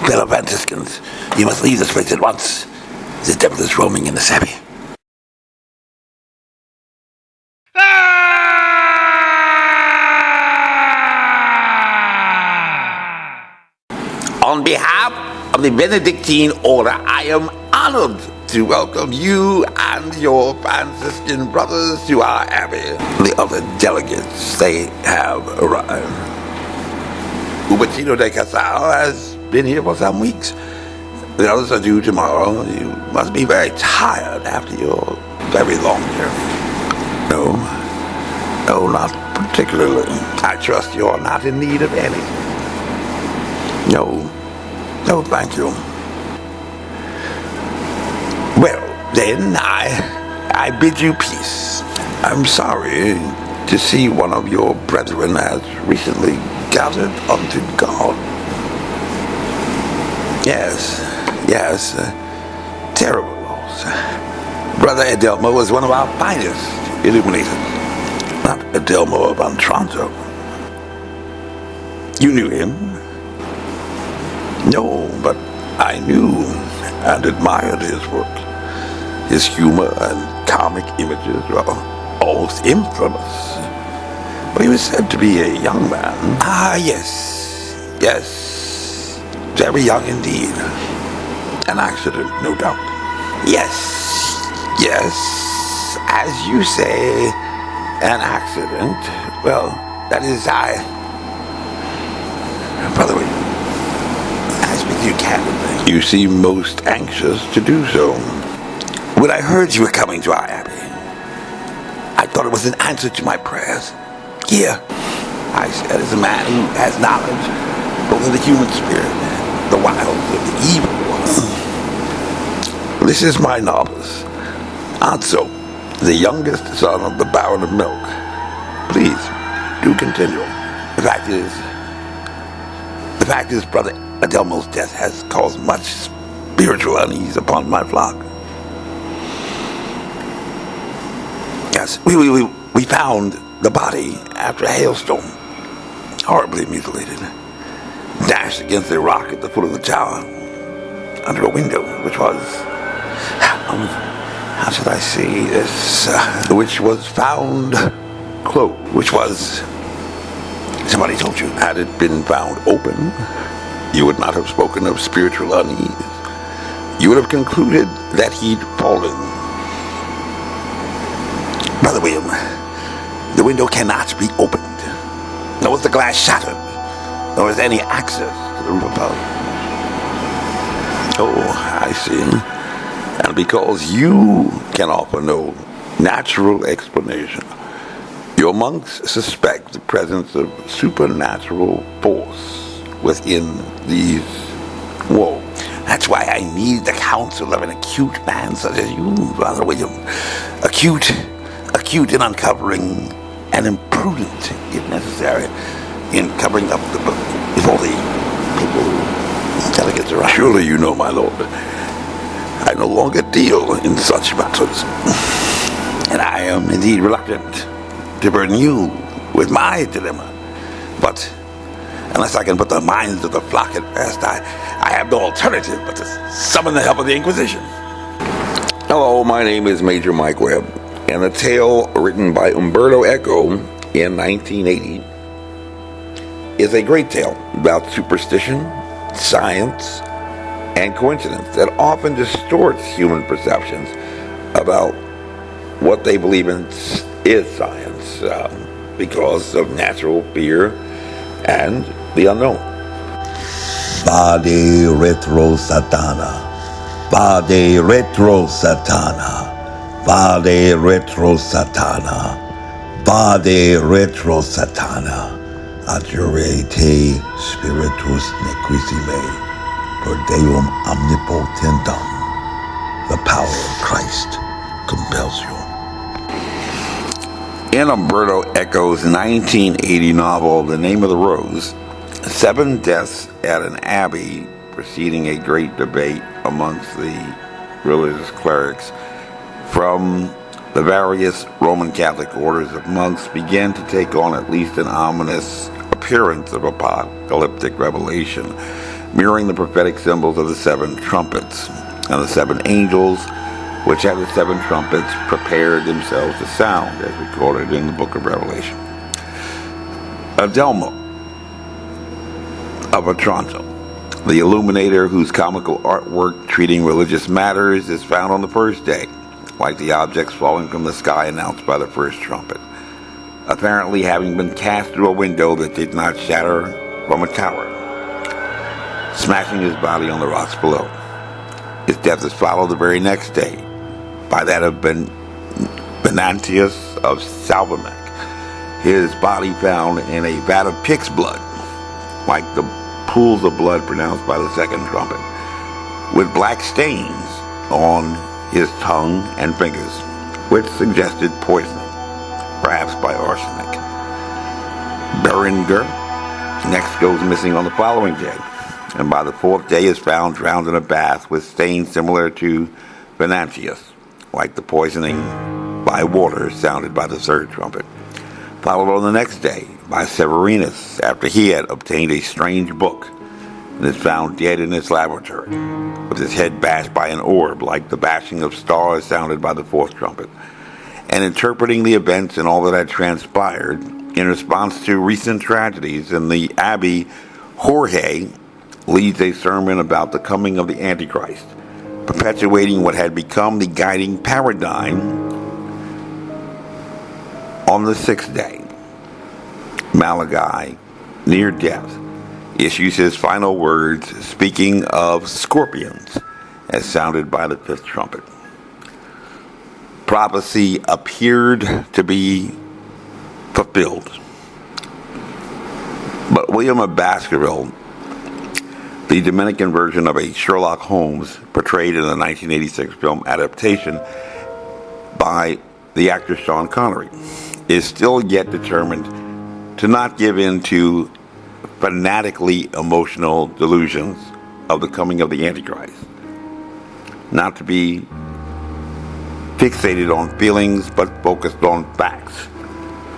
fellow Franciscans, you must leave this place at once. The devil is roaming in this abbey. On behalf of the Benedictine Order, I am honored to welcome you and your Franciscan brothers to our abbey. The other delegates, they have arrived. Ubertino de Casal has been here for some weeks. The others are due tomorrow. You must be very tired after your very long journey. No, not particularly. I trust you're not in need of any. No, thank you. Well, then, I bid you peace. I'm sorry to see one of your brethren has recently gathered unto God. Yes, terrible loss. Brother Adelmo was one of our finest illuminators. Not Adelmo of Otranto. You knew him? No, but I knew and admired his work. His humor and comic images were almost infamous. But he was said to be a young man. Ah, yes, very young indeed. An accident, no doubt. Yes, as you say, an accident. Well, that is Brother William, I speak to you candidly. You seem most anxious to do so. When I heard you were coming to our abbey, I thought it was an answer to my prayers. Here, I said, as a man who has knowledge both of the human spirit and the wiles of the evil one. This is my novice, Anso, the youngest son of the Baron of Milk. Please, do continue. The fact is, Brother Adelmo's death has caused much spiritual unease upon my flock. Yes, we found the body after a hailstorm, horribly mutilated, dashed against a rock at the foot of the tower, under a window, which was, how should I say this, which was found closed, which was, somebody told you, had it been found open, you would not have spoken of spiritual unease. You would have concluded that he'd fallen. Brother William, the window cannot be opened, nor was the glass shattered, nor is any access to the roof above. Oh, I see. And because you can offer no natural explanation, your monks suspect the presence of supernatural force within these walls. That's why I need the counsel of an acute man such as you, Brother William. Acute in uncovering, and imprudent, if necessary, in covering up the book before the people, delegates around. Surely you know, my lord, I no longer deal in such matters. And I am indeed reluctant to burden you with my dilemma. But unless I can put the minds of the flock at rest, I have no alternative but to summon the help of the Inquisition. Hello, my name is Major Mike Webb, and the tale written by Umberto Eco in 1980 is a great tale about superstition, science, and coincidence that often distorts human perceptions about what they believe in is science because of natural fear and the unknown. Vade retro satana, vade retro satana, vade retro satana, vade retro satana, adjure te spiritus nequissime, per Deum omnipotentum. The power of Christ compels you. In Umberto Eco's 1980 novel, The Name of the Rose, 7 deaths at an abbey preceding a great debate amongst the religious clerics from the various Roman Catholic orders of monks began to take on at least an ominous appearance of apocalyptic revelation. mirroring the prophetic symbols of the 7 trumpets and the 7 angels, which had the 7 trumpets prepared themselves to sound, as recorded in the book of Revelation. Adelmo of Otranto, the illuminator whose comical artwork treating religious matters is found on the first day, like the objects falling from the sky announced by the first trumpet, apparently having been cast through a window that did not shatter from a tower, smashing his body on the rocks below. His death is followed the very next day by that of Venantius of Salvamac, his body found in a vat of pig's blood, like the pools of blood pronounced by the second trumpet, with black stains on his tongue and fingers, which suggested poisoning, perhaps by arsenic. Berenger next goes missing on the following day, and by the 4th day is found drowned in a bath with stains similar to Venantius, like the poisoning by water sounded by the 3rd trumpet, followed on the next day by Severinus after he had obtained a strange book and is found dead in his laboratory, with his head bashed by an orb like the bashing of stars sounded by the 4th trumpet, and interpreting the events and all that had transpired in response to recent tragedies in the Abbey, Jorge leads a sermon about the coming of the Antichrist, perpetuating what had become the guiding paradigm. On the 6th day, Malachi, near death, issues his final words, speaking of scorpions, as sounded by the 5th trumpet. Prophecy appeared to be fulfilled. But William of Baskerville, the Dominican version of a Sherlock Holmes portrayed in the 1986 film adaptation by the actor Sean Connery, is still yet determined to not give in to fanatically emotional delusions of the coming of the Antichrist, not to be fixated on feelings but focused on facts,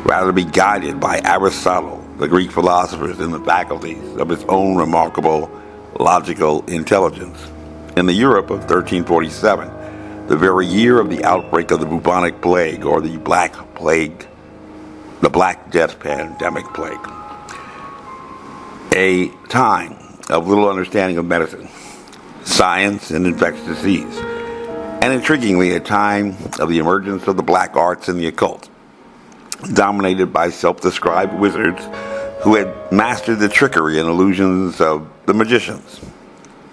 rather be guided by Aristotle, the Greek philosophers, and the faculties of his own remarkable logical intelligence. In the Europe of 1347, the very year of the outbreak of the bubonic plague, or the Black Death pandemic plague, a time of little understanding of medicine, science, and infectious disease, and intriguingly, a time of the emergence of the black arts and the occult, dominated by self-described wizards who had mastered the trickery and illusions of the magicians,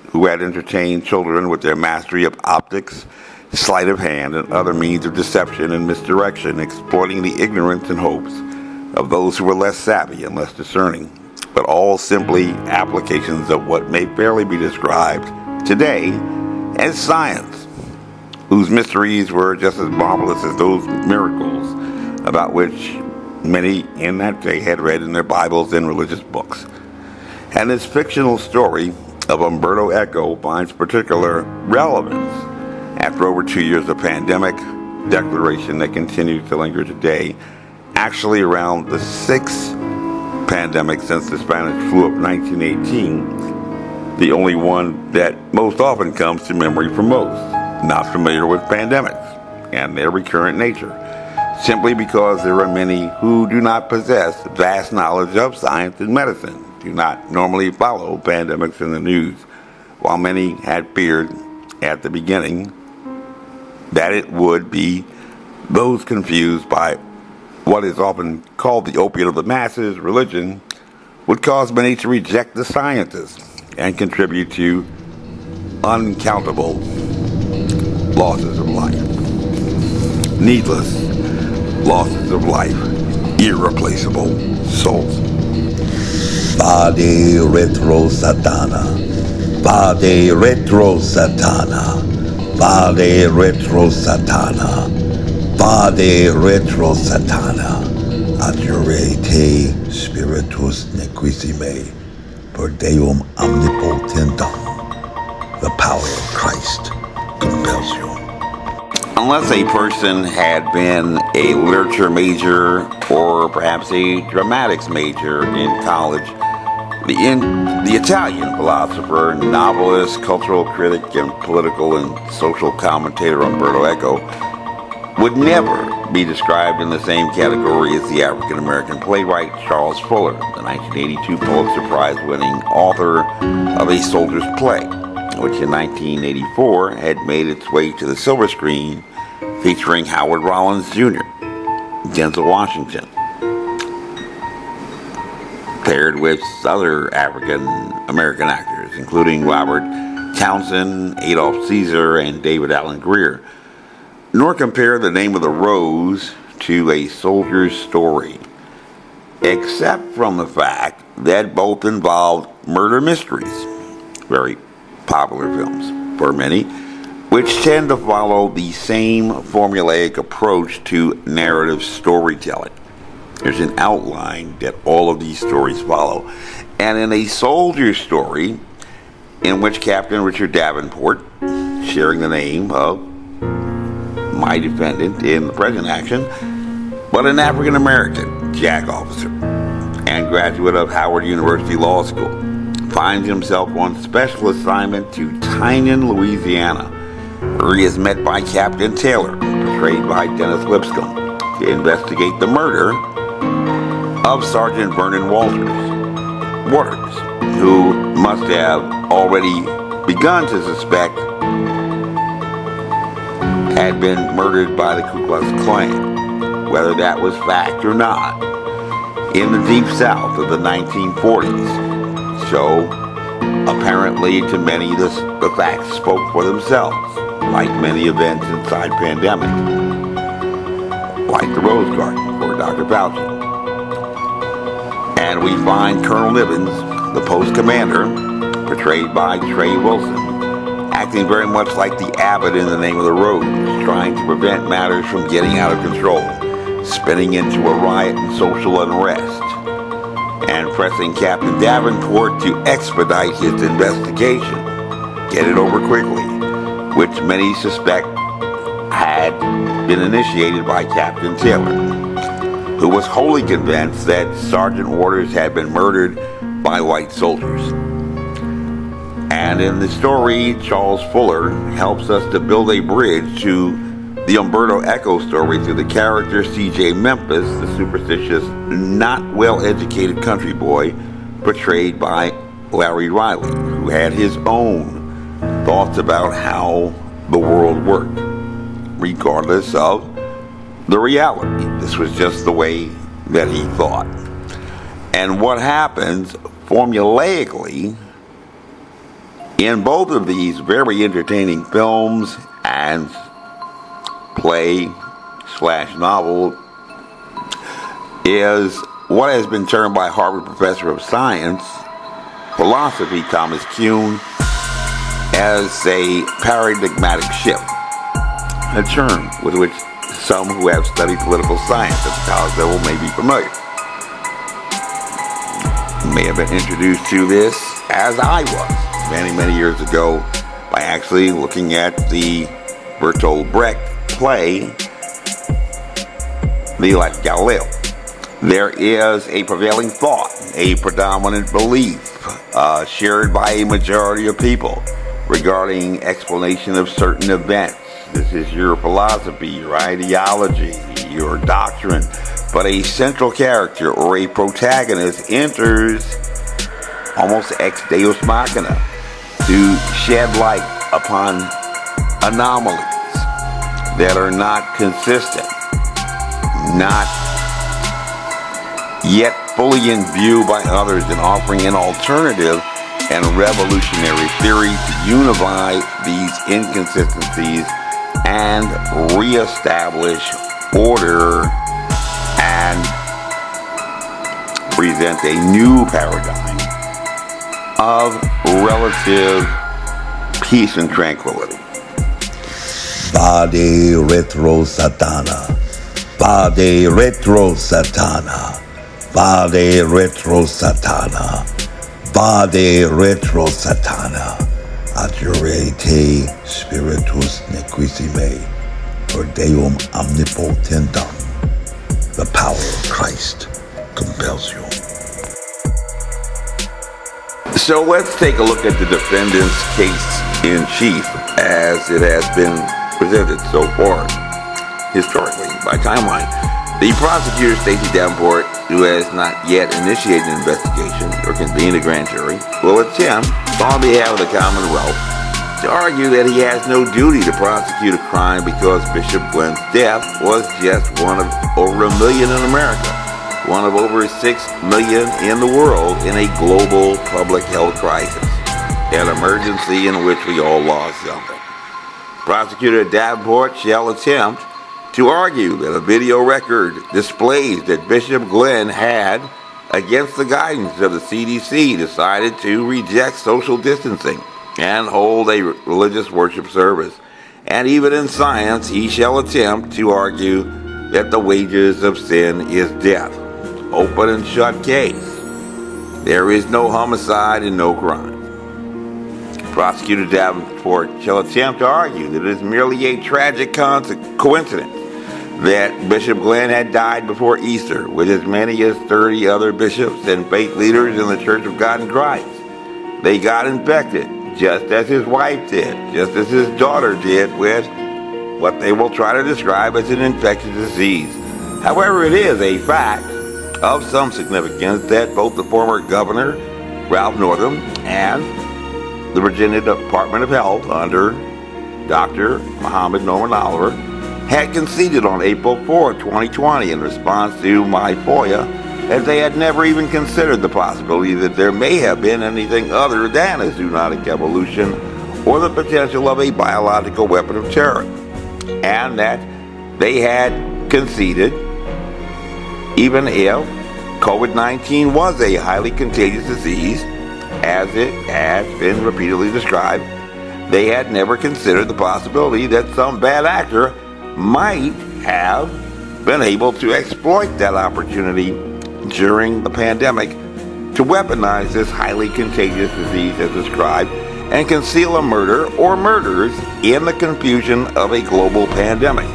who had entertained children with their mastery of optics, sleight of hand, and other means of deception and misdirection, exploiting the ignorance and hopes of those who were less savvy and less discerning, but all simply applications of what may fairly be described today as science, whose mysteries were just as marvelous as those miracles about which many in that day had read in their Bibles and religious books. And this fictional story of Umberto Eco finds particular relevance after over 2 years of pandemic declaration that continues to linger today, actually around the 6th pandemic since the Spanish flu of 1918, the only one that most often comes to memory for most, not familiar with pandemics and their recurrent nature, simply because there are many who do not possess vast knowledge of science and medicine, do not normally follow pandemics in the news, while many had feared at the beginning that it would be those confused by what is often called the opiate of the masses, religion, would cause many to reject the sciences and contribute to uncountable losses of life. Needless losses of life, irreplaceable souls. Vade retro satana, vade retro satana, vade retro satana, vade retro satana, adjure te spiritus nequissime, per Deum omnipotentum. The power of Christ compels you. Unless a person had been a literature major or perhaps a dramatics major in college, The Italian philosopher, novelist, cultural critic, and political and social commentator Umberto Eco would never be described in the same category as the African-American playwright Charles Fuller, the 1982 Pulitzer Prize-winning author of A Soldier's Play, which in 1984 had made its way to the silver screen, featuring Howard Rollins Jr., Denzel Washington, paired with other African-American actors, including Robert Townsend, Adolph Caesar, and David Allen Greer, nor compare The Name of the Rose to A Soldier's Story, except from the fact that both involved murder mysteries, very popular films for many, which tend to follow the same formulaic approach to narrative storytelling. There's an outline that all of these stories follow. And in A Soldier's Story, in which Captain Richard Davenport, sharing the name of my defendant in the present action, but an African-American JAG officer and graduate of Howard University Law School, finds himself on special assignment to Tinan, Louisiana, where he is met by Captain Taylor, portrayed by Dennis Lipscomb, to investigate the murder of Sergeant Vernon Waters, who must have already begun to suspect had been murdered by the Ku Klux Klan, whether that was fact or not, in the Deep South of the 1940s. So, apparently to many, the facts spoke for themselves, like many events inside pandemic, like the Rose Garden for Dr. Fauci. And we find Colonel Nivens, the post commander, portrayed by Trey Wilson, acting very much like the abbot in The Name of the Rose, trying to prevent matters from getting out of control, spinning into a riot and social unrest, and pressing Captain Davenport to expedite his investigation, get it over quickly, which many suspect had been initiated by Captain Taylor, who was wholly convinced that Sergeant Waters had been murdered by white soldiers. And in the story, Charles Fuller helps us to build a bridge to the Umberto Eco story through the character C.J. Memphis, the superstitious, not well-educated country boy, portrayed by Larry Riley, who had his own thoughts about how the world worked, regardless of the reality. This was just the way that he thought. And what happens formulaically in both of these very entertaining films and play/novel is what has been termed by Harvard professor of science, philosophy Thomas Kuhn, as a paradigmatic shift, a term with which some who have studied political science at the college level may be familiar. You may have been introduced to this, as I was, many years ago, by actually looking at the Bertolt Brecht play, The Life of Galileo. There is a prevailing thought, a predominant belief, shared by a majority of people regarding explanation of certain events. This is your philosophy, your ideology, your doctrine. But a central character or a protagonist enters almost ex deus machina to shed light upon anomalies that are not consistent, not yet fully in view by others, and offering an alternative and revolutionary theory to unify these inconsistencies and reestablish order and present a new paradigm of relative peace and tranquility. Vade retro satana, vade retro satana, vade retro satana, vade retro satana, adjure te spiritus nequissime, per Deum omnipotentum. The power of Christ compels you. So let's take a look at the defendant's case in chief as it has been presented so far, historically, by timeline. The prosecutor, Stacey Davenport, who has not yet initiated an investigation or convened a grand jury, will attempt, on behalf of the Commonwealth, to argue that he has no duty to prosecute a crime because Bishop Glenn's death was just one of over 1 million in America, one of over 6 million in the world in a global public health crisis, an emergency in which we all lost something. Prosecutor Davenport shall attempt to argue that a video record displays that Bishop Glenn had, against the guidance of the CDC, decided to reject social distancing and hold a religious worship service. And even in science, he shall attempt to argue that the wages of sin is death. Open and shut case. There is no homicide and no crime. Prosecutor Davenport shall attempt to argue that it is merely a tragic coincidence that Bishop Glenn had died before Easter with as many as 30 other bishops and faith leaders in the Church of God in Christ. They got infected, just as his wife did, just as his daughter did, with what they will try to describe as an infectious disease. However, it is a fact of some significance that both the former governor, Ralph Northam, and the Virginia Department of Health under Dr. Muhammad Norman Oliver had conceded on April 4, 2020, in response to my FOIA, as they had never even considered the possibility that there may have been anything other than a zoonotic evolution or the potential of a biological weapon of terror, and that they had conceded, even if COVID-19 was a highly contagious disease, as it has been repeatedly described, they had never considered the possibility that some bad actor might have been able to exploit that opportunity during the pandemic to weaponize this highly contagious disease as described and conceal a murder or murders in the confusion of a global pandemic,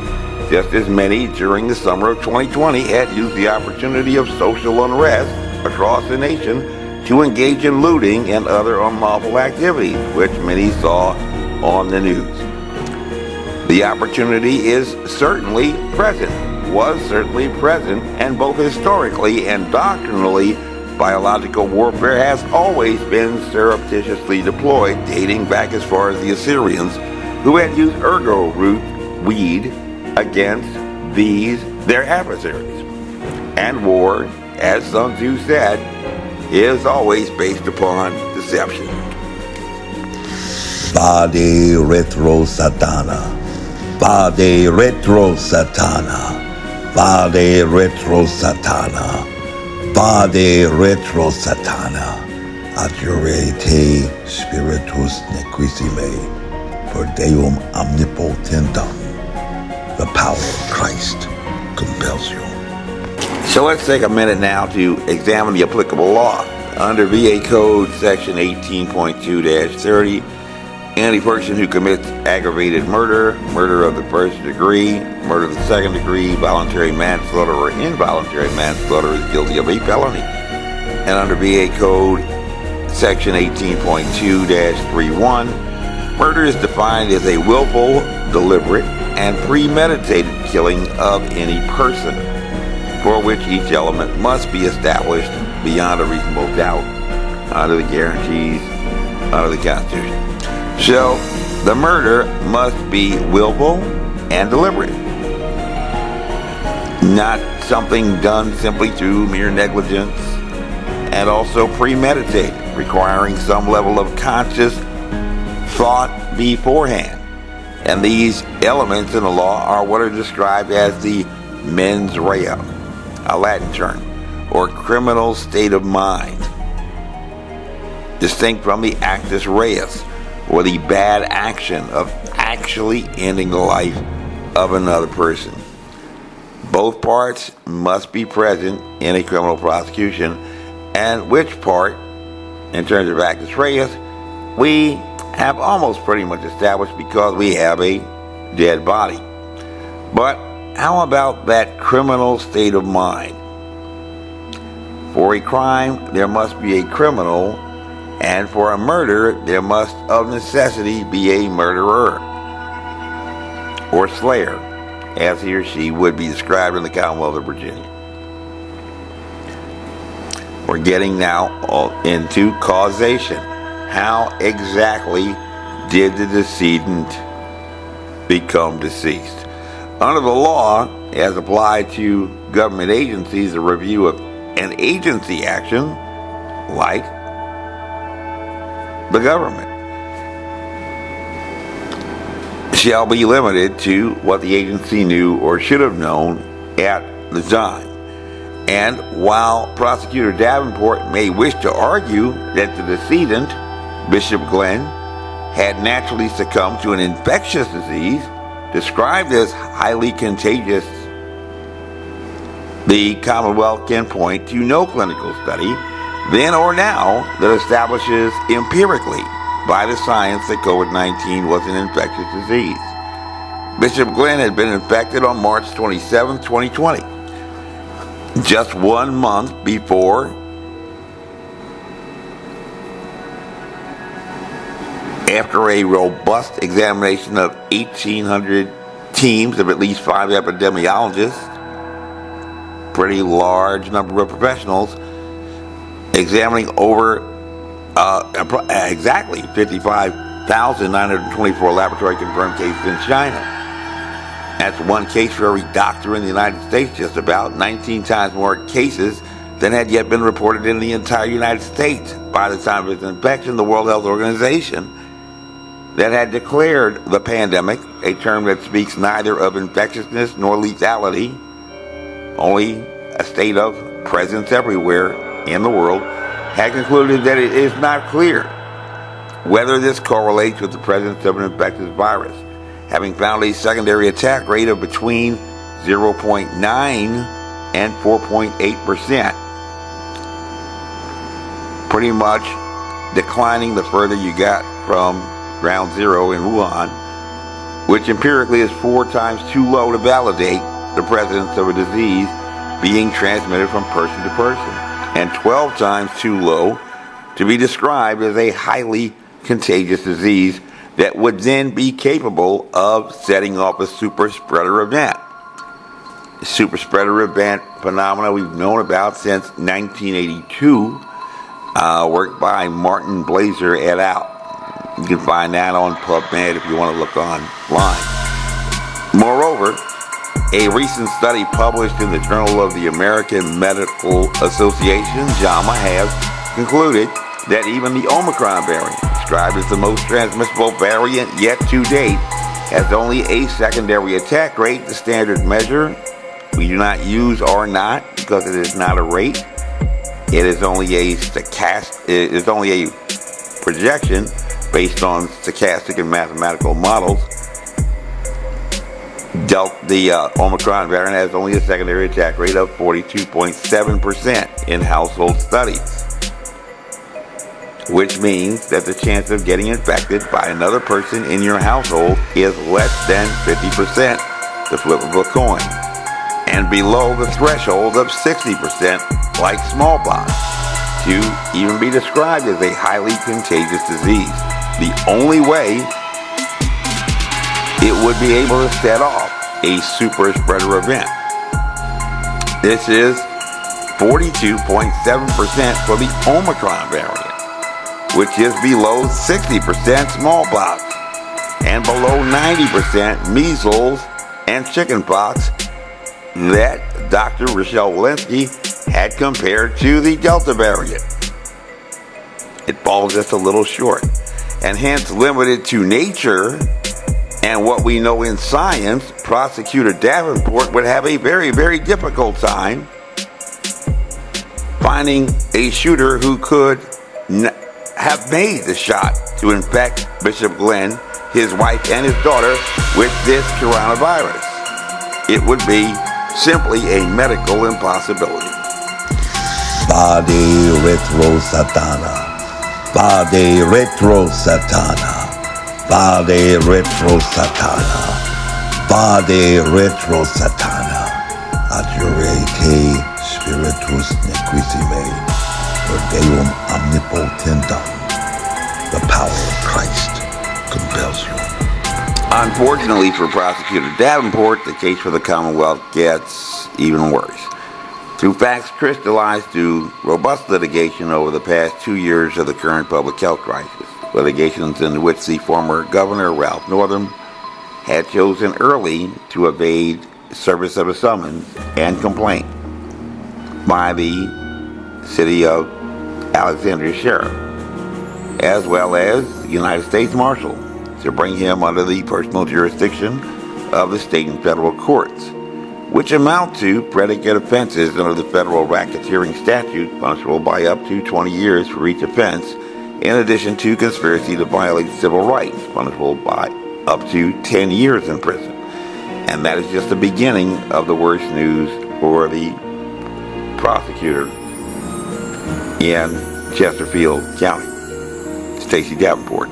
just as many during the summer of 2020 had used the opportunity of social unrest across the nation to engage in looting and other unlawful activities, which many saw on the news. The opportunity is certainly present, was certainly present, and both historically and doctrinally, biological warfare has always been surreptitiously deployed, dating back as far as the Assyrians, who had used ergo root weed against their adversaries. And war, as Sun Tzu said, is always based upon deception. Vade retro satana. Vade retro satana. Vade retro satana. Vade retro satana. Adjure te spiritus nequissime. Per Deum omnipotentum. The power of Christ compels you. So let's take a minute now to examine the applicable law. Under VA Code Section 18.2-30, any person who commits aggravated murder, murder of the first degree, murder of the second degree, voluntary manslaughter, or involuntary manslaughter is guilty of a felony. And under VA Code Section 18.2-31, murder is defined as a willful, deliberate, and premeditated killing of any person, for which each element must be established beyond a reasonable doubt under the guarantees under the Constitution. So, the murder must be willful and deliberate, not something done simply through mere negligence, and also premeditated, requiring some level of conscious thought beforehand. And these elements in the law are what are described as the mens rea, a Latin term, or criminal state of mind, distinct from the actus reus, or the bad action of actually ending the life of another person. Both parts must be present in a criminal prosecution, and which part, in terms of actus reus, we have almost pretty much established because we have a dead body. But how about that criminal state of mind? For a crime, there must be a criminal And for a murder, there must of necessity be a murderer, or slayer, as he or she would be described in the Commonwealth of Virginia. We're getting now into causation. How exactly did the decedent become deceased? Under the law, as applied to government agencies, a review of an agency action, like the government, shall be limited to what the agency knew or should have known at the time. And while Prosecutor Davenport may wish to argue that the decedent, Bishop Glenn, had naturally succumbed to an infectious disease described as highly contagious, the Commonwealth can point to no clinical study, then or now, that establishes empirically by the science that COVID-19 was an infectious disease. Bishop Glenn had been infected on March 27, 2020, just 1 month before after a robust examination of 1,800 teams of at least 5 epidemiologists, pretty large number of professionals, examining over exactly 55,924 laboratory confirmed cases in China. That's one case for every doctor in the United States, just about 19 times more cases than had yet been reported in the entire United States by the time of its infection. The World Health Organization, that had declared the pandemic, a term that speaks neither of infectiousness nor lethality, only a state of presence everywhere in the world, had concluded that it is not clear whether this correlates with the presence of an infectious virus, having found a secondary attack rate of between 0.9 and 4.8%, pretty much declining the further you got from ground zero in Wuhan, which empirically is 4 times too low to validate the presence of a disease being transmitted from person to person, and 12 times too low to be described as a highly contagious disease that would then be capable of setting off a super spreader event. The super spreader event phenomena we've known about since 1982, work by Martin Blazer et al. You can find that on PubMed if you want to look online. Moreover, a recent study published in the Journal of the American Medical Association, JAMA, has concluded that even the Omicron variant, described as the most transmissible variant yet to date, has only a secondary attack rate, the standard measure. We do not use R naught because it is not a rate. It is only a projection based on stochastic and mathematical models. The Omicron variant has only a secondary attack rate of 42.7% in household studies, which means that the chance of getting infected by another person in your household is less than 50%, the flip of a coin, and below the threshold of 60%, like smallpox, to even be described as a highly contagious disease. The only way it would be able to set off a super spreader event. This is 42.7% for the Omicron variant, which is below 60% smallpox and below 90% measles and chickenpox that Dr. Rochelle Walensky had compared to the Delta variant. It falls just a little short, and hence limited to nature and what we know in science. Prosecutor Davenport would have a very, very difficult time finding a shooter who could have made the shot to infect Bishop Glenn, his wife, and his daughter with this coronavirus. It would be simply a medical impossibility. Vade retro satana. Vade retro satana. Vade retro satana. Vade retro satana. Adjure te spiritus nequissime. Per Deum omnipotentum. the power of Christ compels you. Unfortunately for Prosecutor Davenport, the case for the Commonwealth gets even worse. Through facts crystallized through robust litigation over the past 2 years of the current public health crisis, litigations in which the former governor, Ralph Northam, had chosen early to evade service of a summons and complaint by the city of Alexandria Sheriff, as well as the United States Marshal, to bring him under the personal jurisdiction of the state and federal courts, which amount to predicate offenses under the federal racketeering statute, punishable by up to 20 years for each offense, in addition to conspiracy to violate civil rights, punishable by up to 10 years in prison. And that is just the beginning of the worst news for the prosecutor in Chesterfield County, Stacey Davenport.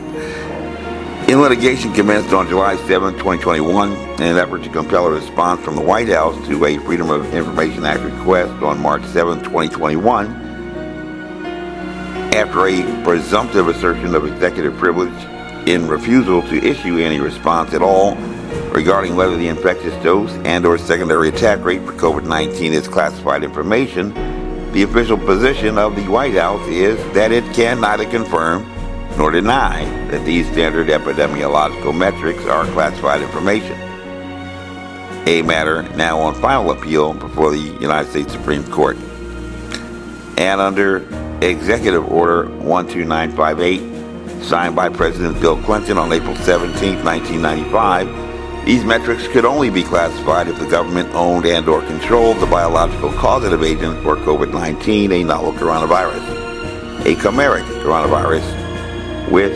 In litigation commenced on July 7, 2021, in an effort to compel a response from the White House to a Freedom of Information Act request on March 7, 2021, after a presumptive assertion of executive privilege in refusal to issue any response at all regarding whether the infectious dose and or secondary attack rate for COVID-19 is classified information, the official position of the White House is that it can neither confirm nor deny that these standard epidemiological metrics are classified information. A matter now on final appeal before the United States Supreme Court. And under Executive Order 12958, signed by President Bill Clinton on April 17, 1995, these metrics could only be classified if the government owned and or controlled the biological causative agent for COVID-19, a novel coronavirus, a chimeric coronavirus, with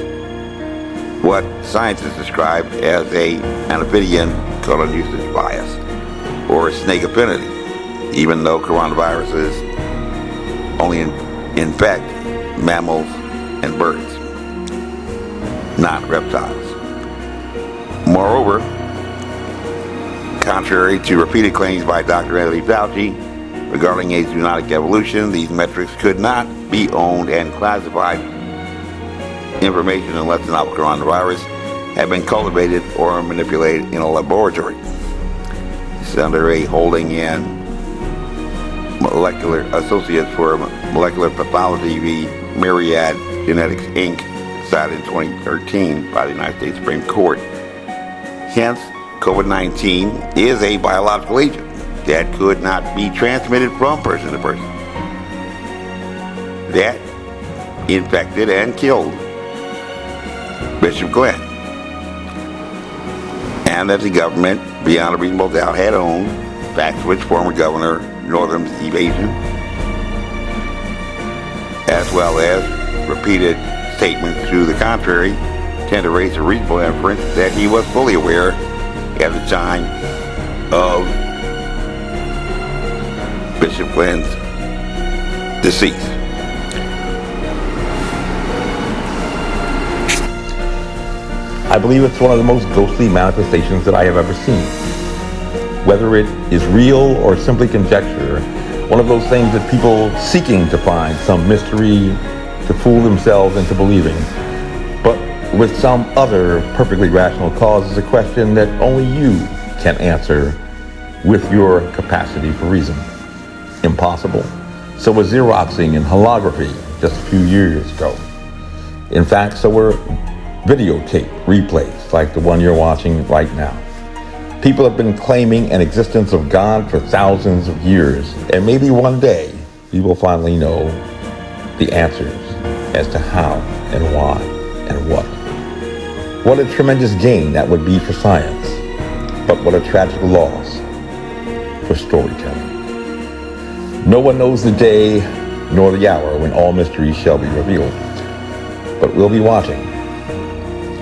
what scientists describe as an amphibian colon usage bias, or snake affinity, even though coronaviruses only infect mammals and birds, not reptiles. Moreover, contrary to repeated claims by Dr. Anthony Fauci regarding a zoonotic evolution, these metrics could not be owned and classified information unless the novel coronavirus had been cultivated or manipulated in a laboratory. This is under a holding in Molecular Associates for Molecular Pathology v. Myriad Genetics, Inc., decided in 2013 by the United States Supreme Court. Hence, COVID-19 is a biological agent that could not be transmitted from person to person, that infected and killed Bishop Glenn, and that the government, beyond a reasonable doubt, had owned, facts which former Governor Northam's evasion, as well as repeated statements to the contrary, tend to raise a reasonable inference that he was fully aware at the time of Bishop Glenn's decease. I believe it's one of the most ghostly manifestations that I have ever seen. Whether it is real or simply conjecture, one of those things that people seeking to find some mystery to fool themselves into believing, but with some other perfectly rational cause, is a question that only you can answer with your capacity for reason. Impossible. So was Xeroxing and holography just a few years ago. In fact, so were videotape replays like the one you're watching right now. People have been claiming an existence of God for thousands of years, and maybe one day we will finally know the answers as to how and why and what. What a tremendous gain that would be for science, but what a tragic loss for storytelling. No one knows the day nor the hour when all mysteries shall be revealed, but we'll be watching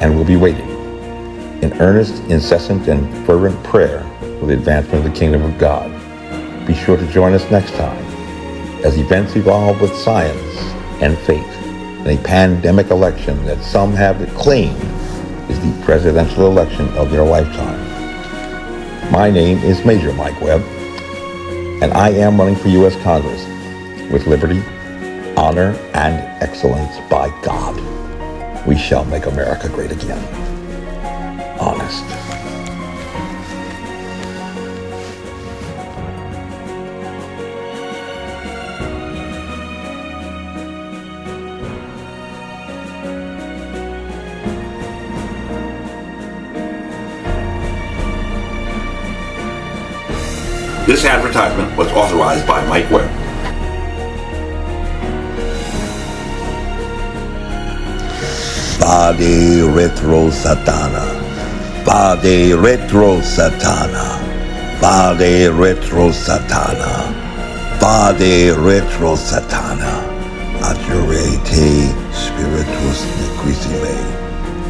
and we'll be waiting in earnest, incessant, and fervent prayer for the advancement of the kingdom of God. Be sure to join us next time as events evolve with science and faith in a pandemic election that some have claimed is the presidential election of their lifetime. My name is Major Mike Webb, and I am running for U.S. Congress with liberty, honor, and excellence by God. we shall make America great again. Honest. This advertisement was authorized by Mike Webb. Vade retro satana. Vade retro satana. Vade retro satana. Vade retro satana. Adjurate spiritus nequissime.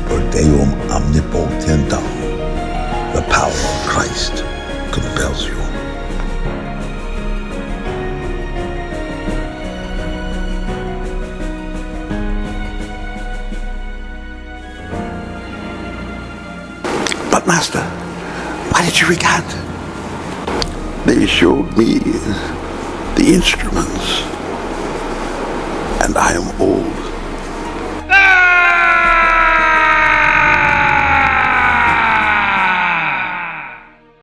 Per Deum omnipotentum. The power of Christ compels you. But Master, why did you recant? They showed me the instruments, and I am old.